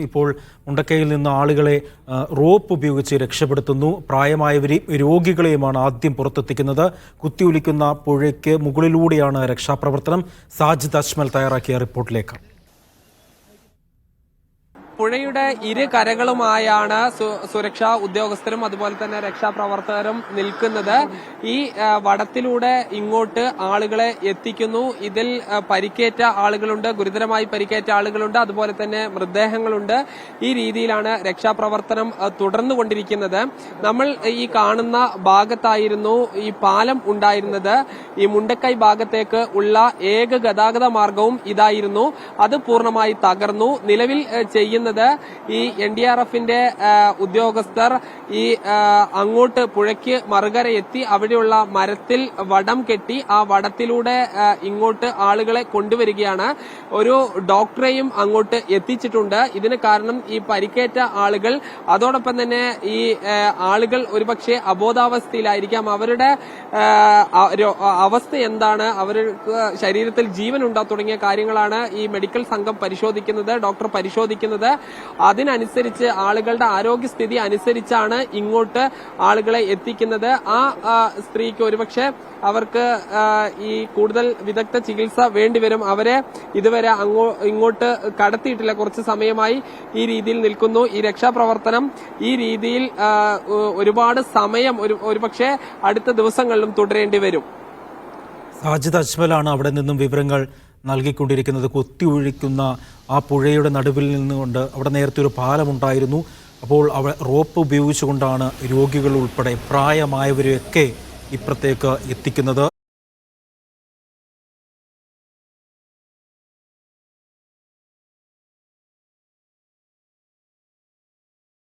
ഇപ്പോൾ മുണ്ടക്കയിൽ നിന്ന് ആളുകളെ റോപ്പ് ഉപയോഗിച്ച് രക്ഷപ്പെടുത്തുന്നു. പ്രായമായവരെയും രോഗികളെയുമാണ് ആദ്യം പുറത്തെത്തിക്കുന്നത്. കുത്തിയൊലിക്കുന്ന പുഴയ്ക്ക് മുകളിലൂടെയാണ് രക്ഷാപ്രവർത്തനം. സാജിദ് അജ്മൽ തയ്യാറാക്കിയ റിപ്പോർട്ടിലേക്ക്. പുഴയുടെ ഇരു കരകളുമായാണ് സുരക്ഷാ ഉദ്യോഗസ്ഥരും അതുപോലെ തന്നെ രക്ഷാപ്രവർത്തകരും നിൽക്കുന്നത്. ഈ വടത്തിലൂടെ ഇങ്ങോട്ട് ആളുകളെ എത്തിക്കുന്നു. ഇതിൽ പരിക്കേറ്റ ആളുകളുണ്ട്, ഗുരുതരമായി പരിക്കേറ്റ ആളുകളുണ്ട്, അതുപോലെ തന്നെ മൃതദേഹങ്ങളുണ്ട്. ഈ രീതിയിലാണ് രക്ഷാപ്രവർത്തനം തുടർന്നുകൊണ്ടിരിക്കുന്നത്. നമ്മൾ ഈ കാണുന്ന ഭാഗത്തായിരുന്നു ഈ പാലം ഉണ്ടായിരുന്നത്. ഈ മുണ്ടക്കൈ ഭാഗത്തേക്ക് ഉള്ള ഏക ഗതാഗത മാർഗവും ഇതായിരുന്നു. അത് പൂർണ്ണമായി തകർന്നു. നിലവിൽ ചെയ്യുന്ന ഈ NDRFന്റെ ഉദ്യോഗസ്ഥർ ഈ അങ്ങോട്ട് പുഴയ്ക്ക് മറുകര എത്തി അവിടെയുള്ള മരത്തിൽ വടം കെട്ടി ആ വടത്തിലൂടെ ഇങ്ങോട്ട് ആളുകളെ കൊണ്ടുവരികയാണ്. ഒരു ഡോക്ടറെയും അങ്ങോട്ട് എത്തിച്ചിട്ടുണ്ട്. ഇതിന് കാരണം ഈ പരിക്കേറ്റ ആളുകൾ, അതോടൊപ്പം തന്നെ ഈ ആളുകൾ ഒരുപക്ഷെ അബോധാവസ്ഥയിലായിരിക്കാം. അവരുടെ അവസ്ഥ എന്താണ്, അവർക്ക് ശരീരത്തിൽ ജീവനുണ്ടോ തുടങ്ങിയ കാര്യങ്ങളാണ് ഈ മെഡിക്കൽ സംഘം പരിശോധിക്കുന്നത്, ഡോക്ടർ പരിശോധിക്കുന്നത്. അതിനനുസരിച്ച് ആളുകളുടെ ആരോഗ്യസ്ഥിതി അനുസരിച്ചാണ് ഇങ്ങോട്ട് ആളുകളെ എത്തിക്കുന്നത്. ആ സ്ത്രീക്ക് ഒരുപക്ഷെ അവർക്ക് ഈ കൂടുതൽ വിദഗ്ധ ചികിത്സ വേണ്ടിവരും. അവരെ ഇതുവരെ ഇങ്ങോട്ട് കടത്തിയിട്ടില്ല. കുറച്ച് സമയമായി ഈ രീതിയിൽ നിൽക്കുന്നു. ഈ രക്ഷാപ്രവർത്തനം ഈ രീതിയിൽ ഒരുപാട് സമയം ഒരുപക്ഷെ അടുത്ത ദിവസങ്ങളിലും തുടരേണ്ടി വരും. സാജിദ് അജ്മലാണ് അവിടെ നിന്നും വിവരങ്ങൾ നൽകിക്കൊണ്ടിരിക്കുന്നത്. കുത്തിയൊഴിക്കുന്ന ആ പുഴയുടെ നടുവിൽ നിന്നുകൊണ്ട് അവിടെ നേരത്തെ ഒരു പാലമുണ്ടായിരുന്നു. അപ്പോൾ അവിടെ റോപ്പ് ഉപയോഗിച്ചുകൊണ്ടാണ് രോഗികൾ ഉൾപ്പെടെ പ്രായമായവരെയൊക്കെ ഇപ്പുറത്തേക്ക് എത്തിക്കുന്നത്.